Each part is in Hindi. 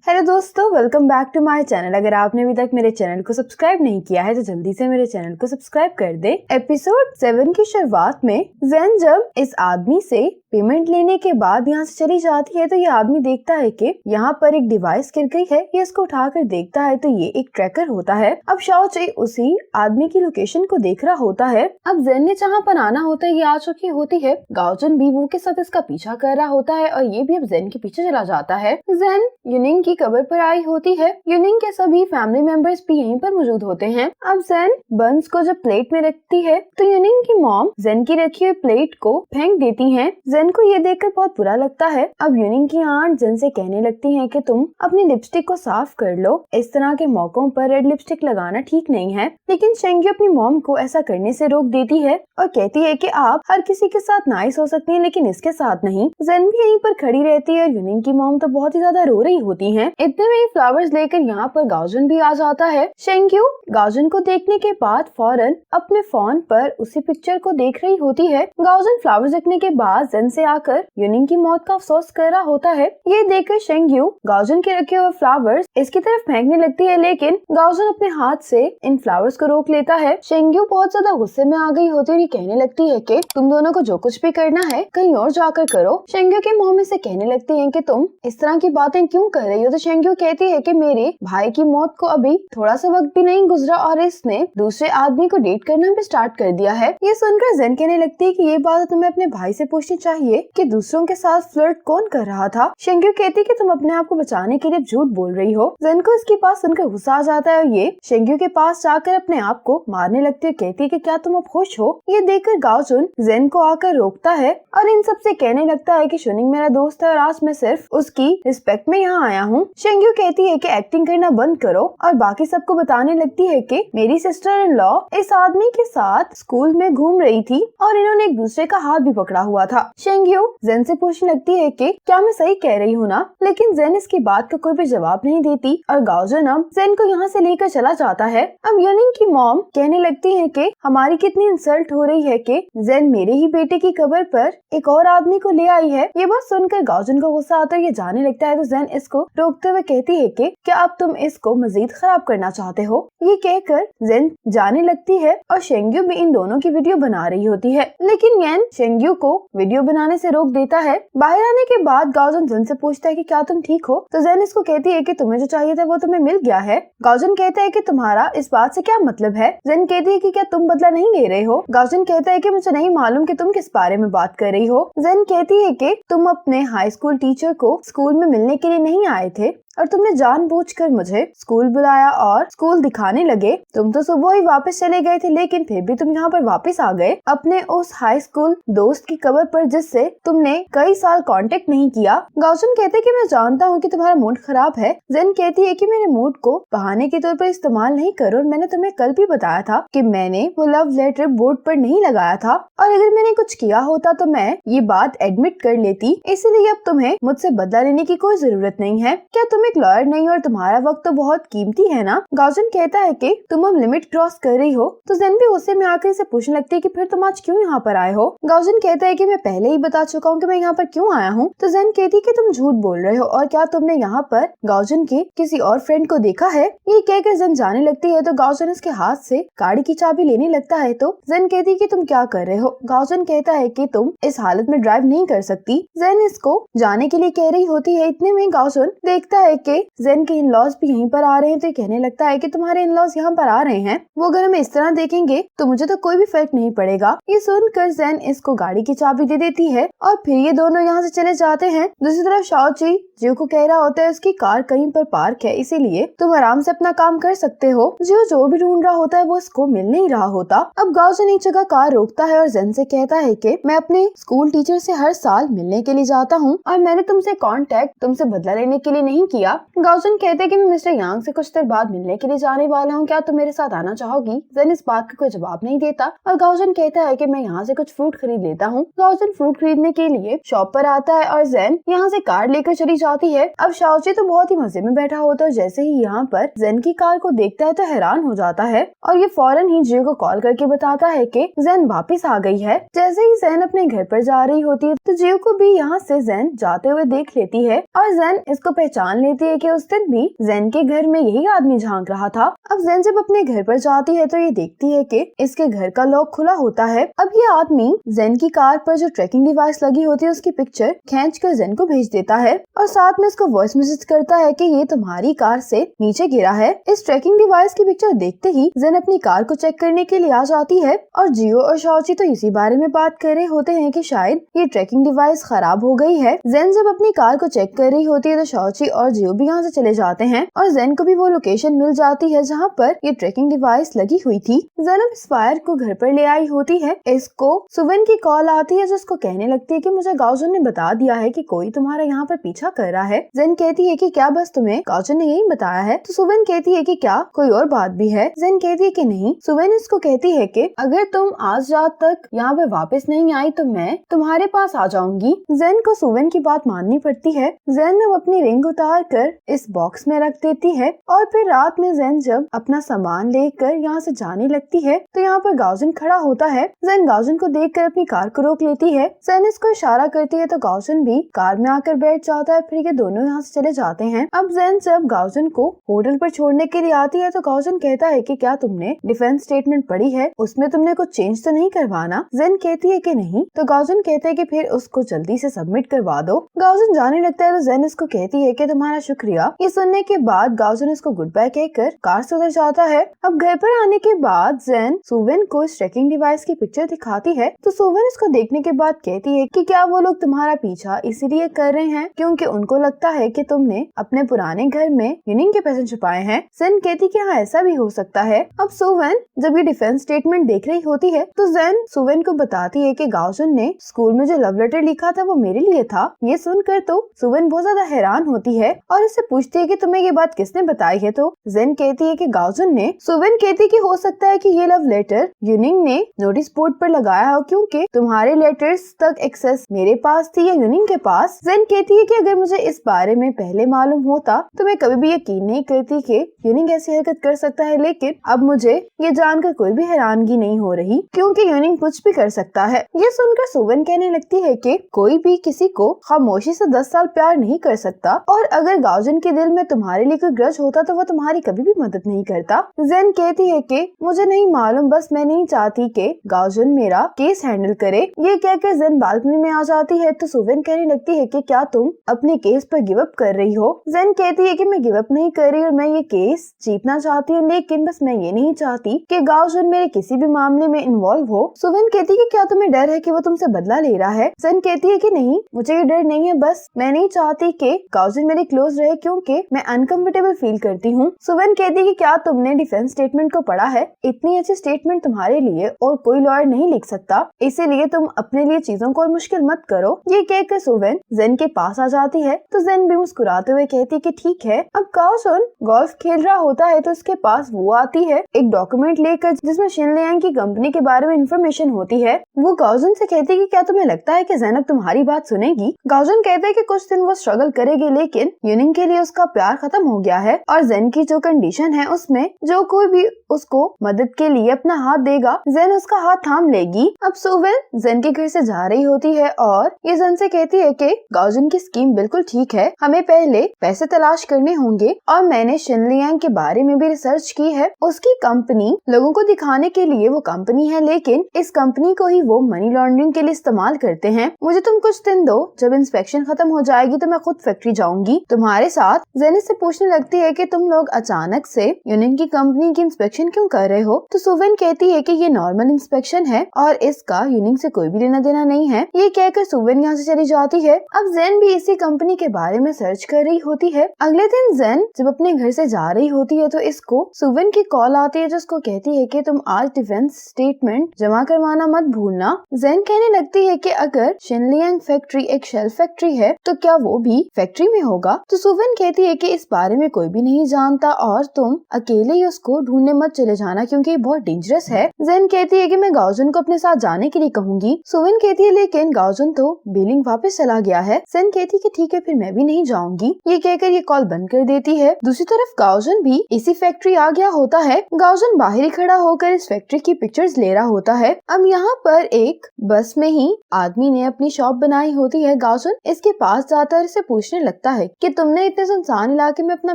हेलो दोस्तों, welcome back to my channel. अगर आपने अभी तक मेरे चैनल को सब्सक्राइब नहीं किया है तो जल्दी से मेरे चैनल को सब्सक्राइब कर दे। एपिसोड 7 की शुरुआत में जेन जब इस आदमी से पेमेंट लेने के बाद यहाँ से चली जाती है तो ये आदमी देखता है कि यहाँ पर एक डिवाइस गिर गई है। ये इसको उठाकर देखता है तो ये एक ट्रैकर होता है। अब शाओची उसी आदमी की लोकेशन को देख रहा होता है। अब जेन ने जहाँ पर आना होता है ये आ चुकी होती है। गाओजन भी वो के साथ इसका पीछा कर रहा होता है और ये भी अब जेन के पीछे चला जाता है। जेन यूनिंग की कब्र पर आई होती है। यूनिंग के सभी फैमिली मेंबर्स भी यहीं पर मौजूद होते हैं। अब जेन बंस को जब प्लेट में रखती है तो यूनिंग की मॉम जेन की रखी हुई प्लेट को फेंक देती है। जेन को ये देखकर बहुत बुरा लगता है। अब यूनिंग की आंट जेन से कहने लगती है कि तुम अपनी लिपस्टिक को साफ कर लो, इस तरह के मौकों पर रेड लिपस्टिक लगाना ठीक नहीं है। लेकिन शेंग्यू अपनी मॉम को ऐसा करने से रोक देती है और कहती है कि आप हर किसी के साथ नाइस हो सकती हैं लेकिन इसके साथ नहीं। जेन भी यहीं पर खड़ी रहती है और यूनिंग की मॉम तो बहुत ही ज्यादा रो रही होती है। इतने में ही फ्लावर्स लेकर यहाँ पर गाओजन भी आ जाता है। शेंग्यू गाओजन को देखने के बाद फौरन अपने फोन पर उसी पिक्चर को देख रही होती है। गाओजन फ्लावर्स देखने के बाद जेन से आकर यूनिंग की मौत का अफसोस कर रहा होता है। ये देखकर शेंग्यू गाओजन के रखे हुए फ्लावर्स इसकी तरफ फेंकने लगती है लेकिन गाओजन अपने हाथ से इन फ्लावर्स को रोक लेता है। शेंग्यू बहुत ज्यादा गुस्से में आ गई होती है और ये कहने लगती है कि तुम दोनों को जो कुछ भी करना है कहीं और जाकर करो। शेंग्यू की मॉम से कहने लगती है कि तुम इस तरह की बातें क्यों कर रही हो। तो शेंग्यू कहती है कि मेरे भाई की मौत को अभी थोड़ा सा वक्त भी नहीं गुजरा और इसने दूसरे आदमी को डेट करना भी स्टार्ट कर दिया है। ये सुनकर जेन कहने लगती है कि ये बात तुम्हें अपने भाई से पूछनी चाहिए कि दूसरों के साथ फ्लर्ट कौन कर रहा था। शेंग्यू कहती है कि तुम अपने आप को बचाने के लिए झूठ बोल रही हो। जेन को इसकी बात सुनकर गुस्सा आ जाता है और ये शेंग्यू के पास जाकर अपने आप को मारने लगती है। कहती है कि क्या तुम अब खुश हो। ये देखकर गाओजुन जेन को आकर रोकता है और इन सब से कहने लगता है कि शुनिंग मेरा दोस्त है और आज मैं सिर्फ उसकी रिस्पेक्ट में यहाँ आया हूँ। शेंग्यू कहती है कि एक्टिंग करना बंद करो और बाकी सबको बताने लगती है कि मेरी सिस्टर इन लॉ इस आदमी के साथ स्कूल में घूम रही थी और इन्होंने एक दूसरे का हाथ भी पकड़ा हुआ था। शेंग्यू जेन से पूछने लगती है कि क्या मैं सही कह रही हूँ ना, लेकिन जेन इसकी बात का कोई भी जवाब नहीं देती और गाओजन अब जेन को यहाँ से लेकर चला जाता है। अब यूनिंग की मॉम कहने लगती है कि हमारी कितनी इंसल्ट हो रही है कि जेन मेरे ही बेटे की कब्र पर एक और आदमी को ले आई है। ये बात सुनकर गाओजन को गुस्सा आता है। ये जाने लगता है तो जेन इसको रोकते हुए कहती है कि क्या अब तुम इसको मजीद खराब करना चाहते हो। ये कहकर जेन जाने लगती है और शेंग्यू भी इन दोनों की वीडियो बना रही होती है लेकिन येन शेंग्यू को वीडियो बनाने से रोक देता है। बाहर आने के बाद गाओजन जेन से पूछता है कि क्या तुम ठीक हो। तो जेन इसको कहती है कि तुम्हें जो चाहिए था वो तुम्हें मिल गया है। गाओजन कहता है कि तुम्हारा इस बात से क्या मतलब है। जेन कहती है कि क्या तुम बदला नहीं ले रहे हो। गाओजन कहता है कि मुझे नहीं मालूम कि तुम किस बारे में बात कर रही हो। जेन कहती है कि तुम अपने हाई स्कूल टीचर को स्कूल में मिलने के लिए नहीं आए थे और तुमने जानबूझकर मुझे स्कूल बुलाया और स्कूल दिखाने लगे। तुम तो सुबह ही वापस चले गए थे लेकिन फिर भी तुम यहाँ पर वापस आ गए अपने उस हाई स्कूल दोस्त की कब्र पर जिससे तुमने कई साल कांटेक्ट नहीं किया। गाओजन कहते हैं कि मैं जानता हूँ कि तुम्हारा मूड खराब है। जेन कहती है कि मेरे मूड को बहाने के तौर पर इस्तेमाल नहीं करो और मैंने तुम्हें कल भी बताया था कि मैंने वो लव लेटर बोर्ड पर नहीं लगाया था और अगर मैंने कुछ किया होता तो मैं ये बात एडमिट कर लेती, इसलिए अब तुम्हें मुझसे बदला लेने की कोई जरूरत नहीं है। क्या तुम एक लॉयर नहीं और तुम्हारा वक्त तो बहुत कीमती है ना। गाओजन कहता है कि तुम अब लिमिट क्रॉस कर रही हो। तो जेन भी गुस्से में आकर इसे पूछने लगती है कि फिर तुम आज क्यों यहाँ पर आए हो। गाओजन कहता है कि मैं पहले ही बता चुका हूँ कि मैं यहाँ पर क्यों आया हूँ। तो जेन कहती है कि तुम झूठ बोल रहे हो और क्या तुमने यहाँ पर गाओजन के किसी और फ्रेंड को देखा है। ये कहकर जेन जाने लगती है तो गाओजन इसके हाथ से गाड़ी की चाबी लेने लगता है। तो जेन कहती है कि तुम क्या कर रहे हो। गाओजन कहता है कि तुम इस हालत में ड्राइव नहीं कर सकती। जेन इसको जाने के लिए कह रही होती है। इतने में गाओजन देखता है कि जेन के इन-लॉज भी यहीं पर आ रहे हैं तो ये कहने लगता है कि तुम्हारे इन-लॉज यहाँ पर आ रहे हैं, वो अगर हमें इस तरह देखेंगे तो मुझे तो कोई भी फर्क नहीं पड़ेगा। ये सुनकर जेन इसको गाड़ी की चाबी दे देती है और फिर ये दोनों यहाँ से चले जाते हैं। दूसरी तरफ शाओची जियो को कह रहा होता है उसकी कार कहीं पर पार्क है, इसीलिए तुम आराम से अपना काम कर सकते हो। जियो जो भी ढूंढ रहा होता है वो इसको मिल नहीं रहा होता। अब गाओजन एक जगह कार रोकता है और जेन से कहता है कि मैं अपने स्कूल टीचर से हर साल मिलने के लिए जाता हूँ और मैंने तुमसे कांटेक्ट तुमसे बदला लेने के लिए नहीं किया। गाओजन कहते हैं कि मैं मिस्टर यांग से कुछ देर बाद मिलने के लिए जाने वाला हूँ, क्या तुम मेरे साथ आना चाहोगी। जेन इस बात का कोई जवाब नहीं देता और गाओजन कहता है कि मैं यहाँ से कुछ फ्रूट खरीद लेता हूँ। गाओजन फ्रूट खरीदने के लिए शॉप पर आता है और जेन यहाँ से कार लेकर चली जाती है। अब शाओची तो बहुत ही मजे में बैठा होता है। जैसे ही यहाँ पर जेन की कार को देखता है तो हैरान हो जाता है और ये फौरन ही जियो को कॉल करके बताता है कि जेन वापस आ गई है। जैसे ही जेन अपने घर पर जा रही होती है तो जियो को भी यहाँ से जेन जाते हुए देख लेती है और जेन इसको पहचान लेती है कि उस दिन भी जेन के घर में यही आदमी झांक रहा था। अब जेन जब अपने घर पर जाती है तो ये देखती है कि इसके घर का लॉक खुला होता है। अब ये आदमी जेन की कार पर जो ट्रैकिंग डिवाइस लगी होती है उसकी पिक्चर खींच कर जेन को भेज देता है और साथ में उसको वॉइस मैसेज करता है कि ये तुम्हारी कार से नीचे गिरा है। इस ट्रैकिंग डिवाइस की पिक्चर देखते ही जेन अपनी कार को चेक करने के लिए आ जाती है और जियो और शाओची तो इसी बारे में बात कर रहे होते हैं कि शायद ये ट्रैकिंग डिवाइस खराब हो गई है। जेन जब अपनी कार को चेक कर रही होती है तो शाओची और जियो भी यहाँ से चले जाते हैं और जेन को भी वो लोकेशन मिल जाती है जहाँ पर ये ट्रैकिंग डिवाइस लगी हुई थी। जेन अब स्पायर को घर पर ले आई होती है। इसको सुवेन की कॉल आती है जिसको कहने लगती है कि मुझे गाओजुन ने बता दिया है कि कोई तुम्हारा यहाँ पर पीछा कर रहा है। जेन कहती है कि क्या बस तुम्हें गाओजुन ने यही बताया है? तो सुवेन कहती है कि क्या कोई और बात भी है? जेन कहती है कि नहीं। सुवेन इसको कहती है कि अगर तुम आज रात तक यहाँ पे वापस नहीं आई तो मैं तुम्हारे पास आ जाऊंगी। जेन को सुवेन की बात माननी पड़ती है। जेन अब अपनी रिंग उतार कर इस बॉक्स में रख देती है और फिर रात में जेन जब अपना सामान लेकर यहाँ से जाने लगती है तो यहाँ पर गाओजुन खड़ा होता है। जेन गाओजुन को देखकर अपनी कार को रोक लेती है। जेन इसको इशारा करती है तो गाओजुन भी कार में आकर बैठ जाता है। फिर ये दोनों यहाँ से चले जाते हैं। अब जेन जब गाओजुन को होटल पर छोड़ने के लिए आती है तो गाओजुन कहता है कि क्या तुमने डिफेंस स्टेटमेंट पढ़ी है? उसमें तुमने कुछ चेंज तो नहीं करवाना? जेन कहती है कि नहीं। तो गाओजुन कहते हैं कि फिर उसको जल्दी से सबमिट करवा दो। गाओजुन जाने लगता है तो जेन इसको कहती है कि तुम्हारा शुक्रिया। ये सुनने के बाद गाओजुन इसको गुड बाय कहकर कार से उतर जाता है। अब घर पर आने के बाद जेन सुवेन को इस ट्रैकिंग डिवाइस की पिक्चर दिखाती है तो सुवेन इसको देखने के बाद कहती है कि क्या वो लोग तुम्हारा पीछा इसीलिए कर रहे हैं क्योंकि उनको लगता है कि तुमने अपने पुराने घर में यूनिंग के पैसे छुपाए हैं। जेन कहती कि हाँ ऐसा भी हो सकता है। अब सुवेन जब ये डिफेंस स्टेटमेंट देख रही होती है तो जेन सुवेन को बताती है कि गाओजुन ने स्कूल में जो लव लेटर लिखा था वो मेरे लिए था। ये सुनकर तो सुवेन बहुत ज्यादा हैरान होती है और इससे पूछती है कि तुम्हें ये बात किसने बताई है? तो जेन कहती है कि गाओजुन ने। सुवेन कहती कि हो सकता है कि ये लव लेटर यूनिंग ने नोटिस बोर्ड पर लगाया हो क्योंकि तुम्हारे लेटर्स तक एक्सेस मेरे पास थी या यूनिंग के पास। जेन कहती है कि अगर मुझे इस बारे में पहले मालूम होता तो मैं कभी भी यकीन नहीं करती कि यूनिंग ऐसी हरकत कर सकता है, लेकिन अब मुझे ये जानकर कोई भी हैरानगी नहीं हो रही क्योंकि यूनिंग कुछ भी कर सकता है। ये सुनकर सुवेन कहने लगती है कि कोई भी किसी को खामोशी से 10 साल प्यार नहीं कर सकता और अगर गाओजुन के दिल में तुम्हारे लिए कोई ग्रज होता तो वो तुम्हारी कभी भी मदद नहीं करता। जेन कहती है कि मुझे नहीं मालूम, बस मैं नहीं चाहती कि गाओजुन मेरा केस हैंडल करे। ये कहकर जेन बालकनी में आ जाती है तो सुवेन कहने लगती है कि क्या तुम अपने केस पर गिव अप कर रही हो? जेन कहती है कि मैं गिव अप नहीं कर रही और मैं ये केस जीतना चाहती हूँ, लेकिन बस मैं ये नहीं चाहती कि गाओजुन मेरे किसी भी मामले में इन्वॉल्व हो। सुवेन कहती है कि क्या तुम्हें डर है कि वो तुमसे बदला ले रहा है? जेन कहती है कि नहीं, मुझे ये डर नहीं है, बस मैं नहीं चाहती कि गाओजुन मेरे क्लोज रहे क्योंकि मैं अनकंफर्टेबल फील करती हूँ। सुवेन कहती है कि क्या तुमने डिफेंस स्टेटमेंट को पढ़ा है? इतनी अच्छी स्टेटमेंट तुम्हारे लिए और कोई लॉयर नहीं लिख सकता, इसीलिए तुम अपने लिए चीजों को और मुश्किल मत करो। ये कहकर सुवेन जेन के पास आ जाती है तो जेन भी मुस्कुराते हुए कहती है कि ठीक है। अब गाओजुन गोल्फ खेल रहा होता है तो उसके पास वो आती है एक डॉक्यूमेंट लेकर जिसमें शिन लियांग की कंपनी के बारे में इंफॉर्मेशन होती है। वो गाओजुन से कहती है कि क्या तुम्हें लगता है कि ज़ैनब तुम्हारी बात सुनेगी? गाओजुन कहते हैं कि कुछ दिन वो स्ट्रगल करेगी लेकिन यूनिंग के लिए उसका प्यार खत्म हो गया है और जेन की जो कंडीशन है उसमें जो कोई भी उसको मदद के लिए अपना हाथ देगा जेन उसका हाथ थाम लेगी। अब सुवेन जेन के घर से जा रही होती है और ये जेन से कहती है कि गाओजुन की स्कीम बिल्कुल ठीक है, हमें पहले पैसे तलाश करने होंगे और मैंने शिन लियांग के बारे में भी रिसर्च की है। उसकी कंपनी लोगों को दिखाने के लिए वो कंपनी है लेकिन इस कंपनी को ही वो मनी लॉन्ड्रिंग के लिए इस्तेमाल करते हैं। मुझे तुम कुछ दिन दो, जब इंस्पेक्शन खत्म हो जाएगी तो मैं खुद फैक्ट्री जाऊंगी तुम्हारे साथ। जेन से पूछने लगती है कि तुम लोग अचानक से यूनियन की कंपनी की इंस्पेक्शन क्यों कर रहे हो? तो सुवेन कहती है कि ये नॉर्मल इंस्पेक्शन है और इसका यूनियन से कोई भी लेना देना नहीं है। ये कहकर सुवेन यहाँ से चली जाती है। अब जेन भी इसी कंपनी के बारे में सर्च कर रही होती है। अगले दिन जेन जब अपने घर से जा रही होती है तो इसको सुवेन की कॉल आती है जिसको कहती है कि तुम आज डिफेंस स्टेटमेंट जमा करवाना मत भूलना। जेन कहने लगती है कि अगर शिन लियांग फैक्ट्री एक शेल फैक्ट्री है तो क्या वो भी फैक्ट्री में होगा? तो सुवेन कहती है कि इस बारे में कोई भी नहीं जानता और तुम अकेले ही उसको ढूंढने मत चले जाना क्योंकि ये बहुत डेंजरस है। जेन कहती है कि मैं गाओजुन को अपने साथ जाने के लिए कहूंगी। सुवेन कहती है लेकिन गाओजुन तो बीलिंग वापस चला गया है। जेन कहती है कि ठीक है फिर मैं भी नहीं जाऊंगी। ये कहकर ये कॉल बंद कर देती है। दूसरी तरफ गाओजुन भी इसी फैक्ट्री आ गया होता है। गाओजुन बाहर ही खड़ा होकर इस फैक्ट्री की पिक्चर्स ले रहा होता है। अब यहाँ पर एक बस में ही आदमी ने अपनी शॉप बनाई होती है। गाओजुन इसके पास जाकर इसे पूछने लगता है कि तुमने इतने सुनसान इलाके में अपना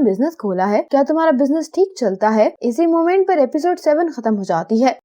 बिजनेस खोला है, क्या तुम्हारा बिजनेस ठीक चलता है? इसी मोमेंट पर एपिसोड 7 खत्म हो जाती है।